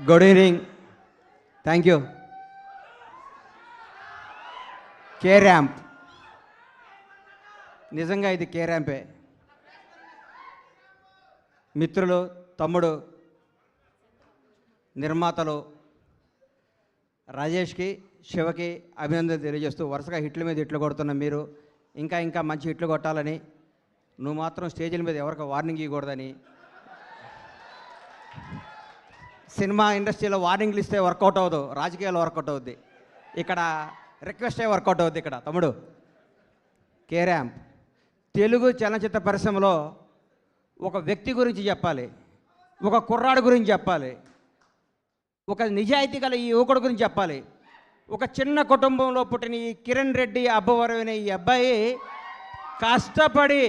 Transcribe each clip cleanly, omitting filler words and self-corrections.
Good evening. Thank you. K ramp, నిజంగా ఇది కే ర్యాంపే. మిత్రులు, తమ్ముడు, నిర్మాతలు రాజేష్కి, శివకి అభినందనలు తెలియజేస్తూ వరుసగా హిట్ల మీద హిట్లు కొడుతున్న మీరు ఇంకా ఇంకా మంచి హిట్లు కొట్టాలని, నువ్వు మాత్రం స్టేజీల మీద ఎవరికి వార్నింగ్ ఇవ్వకూడదని, సినిమా ఇండస్ట్రీలో వార్నింగ్లు ఇస్తే వర్కౌట్ అవ్వదు, రాజకీయాల్లో వర్కౌట్ అవుద్ది, ఇక్కడ రిక్వెస్టే వర్కౌట్ అవుద్ది. ఇక్కడ తమ్ముడు కే ర్యాంప్ తెలుగు చలనచిత్ర పరిశ్రమలో ఒక వ్యక్తి గురించి చెప్పాలి, ఒక కుర్రాడు గురించి చెప్పాలి, ఒక నిజాయితీ గల ఈ యువకుడు గురించి చెప్పాలి. ఒక చిన్న కుటుంబంలో పుట్టిన ఈ కిరణ్ రెడ్డి అబ్బవరం అనే ఈ అబ్బాయి కష్టపడి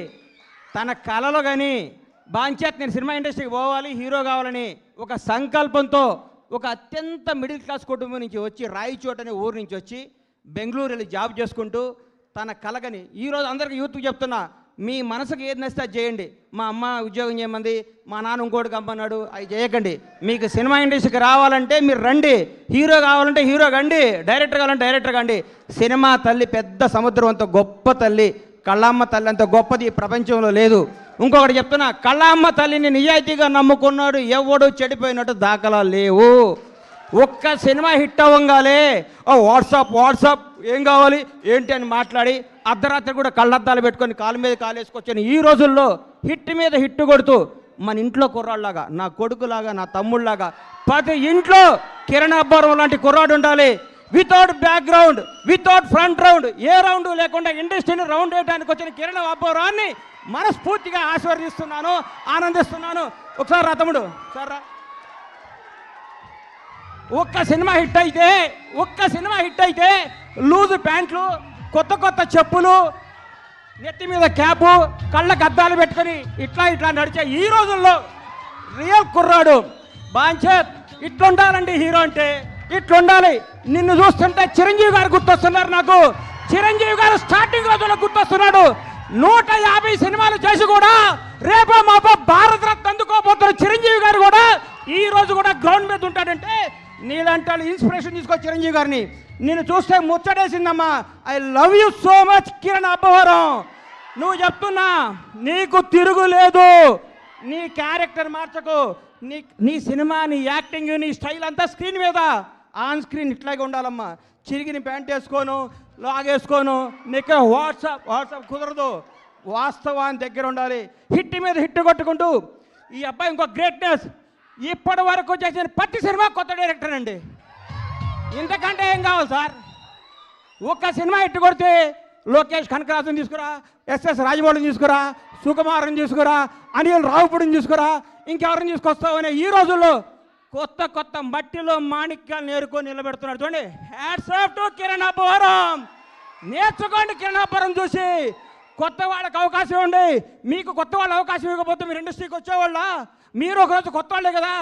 తన కళలు కానీ బాంచేత్ నేను సినిమా ఇండస్ట్రీకి పోవాలి, హీరో కావాలని ఒక సంకల్పంతో ఒక అత్యంత మిడిల్ క్లాస్ కుటుంబం నుంచి వచ్చి రాయచోట్ అనే ఊరు నుంచి వచ్చి బెంగళూరు వెళ్ళి జాబ్ చేసుకుంటూ తన కలగని ఈరోజు అందరికీ యూత్కి చెప్తున్నా, మీ మనసుకు ఏది నచ్చితే అది చేయండి. మా అమ్మ ఉద్యోగం చేయమంది, మా నాన్న ఇంకోటి కమ్మన్నాడు, అవి చేయకండి. మీకు సినిమా ఇండస్ట్రీకి రావాలంటే మీరు రండి, హీరో కావాలంటే హీరో కండి, డైరెక్టర్ కావాలంటే డైరెక్టర్ కండి. సినిమా తల్లి పెద్ద సముద్రం అంత గొప్ప తల్లి, కళ్ళమ్మ తల్లి అంత గొప్పది ఈ ప్రపంచంలో లేదు. ఇంకొకటి చెప్తున్నా, కళ్ళమ్మ తల్లిని నిజాయితీగా నమ్ముకున్నాడు ఎవడు చెడిపోయినట్టు దాఖలా లేవు. ఒక్క సినిమా హిట్ అవ్వగానే వాట్సాప్ ఏం కావాలి ఏంటి అని మాట్లాడి అర్ధరాత్రి కూడా కళ్ళద్దాలు పెట్టుకొని కాలు మీద కాలేసుకొచ్చాను. ఈ రోజుల్లో హిట్ మీద హిట్ కొడుతూ మన ఇంట్లో కుర్రాళ్ళలాగా, నా కొడుకులాగా, నా తమ్ముళ్ళలాగా ప్రతి ఇంట్లో కిరణ్ అబ్బవరం లాంటి కుర్రాడు ఉండాలి. Without background, without front round, ఏ రౌండ్ లేకుండా ఇండస్ట్రీని రౌండ్ వేయడానికి వచ్చిన కిరణ్ అబ్బవరాన్ని మనస్ఫూర్తిగా ఆశీర్వదిస్తున్నాను, ఆనందిస్తున్నాను. ఒకసారి రా తమ్ముడు, ఒకసారి రా. ఒక్క సినిమా హిట్ అయితే లూజు ప్యాంట్లు, కొత్త చెప్పులు, నెత్తి మీద క్యాపు, కళ్ళకు అద్దాలు పెట్టుకొని ఇట్లా నడిచే ఈ రోజుల్లో రియల్ కుర్రాడు బాంచేత్ ఇట్లుండాలండి. హీరో అంటే ఇట్లుండాలి. నిన్ను చూస్తుంటే చిరంజీవి గారు గుర్తొస్తున్నారు నాకు. చిరంజీవి గారు స్టార్టింగ్ రోజుల్లో గుర్తొస్తున్నాడు. 150 సినిమాలు చేసి కూడా రేపో మాపో భారత రత్న అందుకోబోతున్న చిరంజీవి గారు కూడా ఈ రోజు కూడా గ్రౌండ్ మీద ఉంటాడంటే నీలాంటి ఇన్స్పిరేషన్ తీసుకో చిరంజీవి గారిని. నేను చూస్తే ముచ్చటేసిందమ్మా. I love you so much Kiran Abbavaram. నువ్వు చెప్తున్నా, నీకు తిరుగులేదు. నీ క్యారెక్టర్ మార్చకు. నీ సినిమా, నీ యాక్టింగ్, నీ స్టైల్ అంతా స్క్రీన్ మీద, ఆన్ స్క్రీన్ ఇట్లాగే ఉండాలమ్మా. చిరిగిన ప్యాంట్ వేసుకోను, లాగేసుకోను, నీకు వాట్సాప్ కుదరదు. వాస్తవాన్ని దగ్గర ఉండాలి. హిట్ మీద హిట్ కొట్టుకుంటూ ఈ అబ్బాయి ఇంకో గ్రేట్నెస్, ఇప్పటి వరకు చేసిన ప్రతి సినిమా కొత్త డైరెక్టర్ అండి. ఇంతకంటే ఏం కావాలి సార్? ఒక్క సినిమా హిట్ కొడితే లోకేష్ కనకరాజుని తీసుకురా, ఎస్ఎస్ రాజమౌళిని తీసుకురా, సుకుమార్ని తీసుకురా, అనిల్ రావుపూడిని తీసుకురా, ఇంకెవరిని తీసుకొస్తావనే ఈ రోజుల్లో కొత్త మట్టిలో మాణిక్యాలు నేర్కొని నిలబెడుతున్నాడు. చూడండి, hats off to Kiran Abbavaram. నేర్చుకోండి కిరణ్ అబ్బవరం చూసి. కొత్త వాళ్ళకి అవకాశం ఇవ్వండి. మీకు కొత్త వాళ్ళు అవకాశం ఇవ్వకపోతే మీరు ఇండస్ట్రీకి వచ్చేవాళ్ళ? మీరు ఒకరోజు కొత్త వాళ్ళే కదా.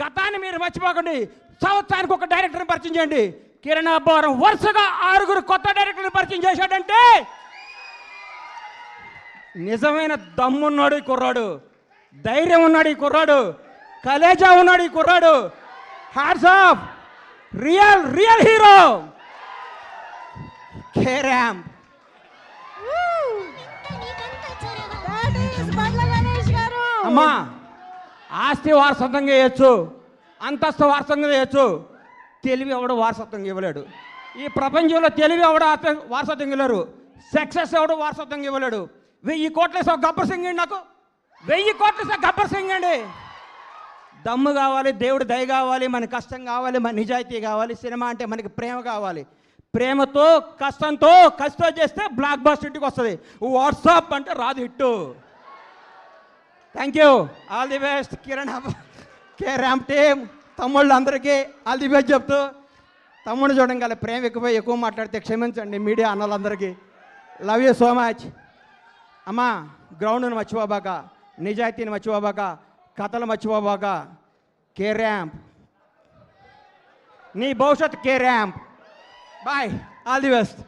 గతాన్ని మీరు మర్చిపోకండి. సంవత్సరానికి ఒక డైరెక్టర్ని పరిచయం చేయండి. కిరణ్ అబ్బవరం వరుసగా 6 కొత్త డైరెక్టర్ని పరిచయం చేశాడంటే నిజమైన దమ్మున్నాడు ఈ కుర్రాడు, ధైర్యం ఉన్నాడు ఈ కుర్రాడు, కలేజా ఉన్నాడు ఈ కుర్రాడు. Hats off, real hero K ramp. అమ్మా, ఆస్తి వారసత్వంగా చేయొచ్చు, అంతస్తు వారసత్వంగా చేయొచ్చు, తెలివి ఎవడు వారసత్వంగా ఇవ్వలేడు. ఈ ప్రపంచంలో తెలివి ఎవడు వారసత్వంగా ఇవ్వలేరు. సక్సెస్ ఎవడు వారసత్వంగా ఇవ్వలేడు. 1000 కోట్ల గబ్బర్ సింగ్ అండి. నాకు 1000 కోట్ల గబ్బర్ సింగ్ అండి. దమ్ము కావాలి, దేవుడి దయ కావాలి, మన కష్టం కావాలి, మన నిజాయితీ కావాలి. సినిమా అంటే మనకి ప్రేమ కావాలి. ప్రేమతో కష్టంతో చేస్తే బ్లాక్ బస్టర్ ఇంటికి వస్తుంది. వాట్సాప్ అంటే రాదు hit. Thank you, all the best Kiran K ramp team. తమ్ముళ్ళు అందరికీ ఆల్ ది బెస్ట్ చెప్తూ, తమ్ముడు చూడంగానే ప్రేమ ఎక్కువ మాట్లాడితే క్షమించండి మీడియా అన్నలందరికీ. Love you so much. అమ్మా, గ్రౌండ్ను మర్చిపోబాక, నిజాయితీని మర్చిపోబాక, కథలు మర్చిపోబాక. కే ర్యాంప్, నీ భవిష్యత్ కే ramp. Bye, all the best.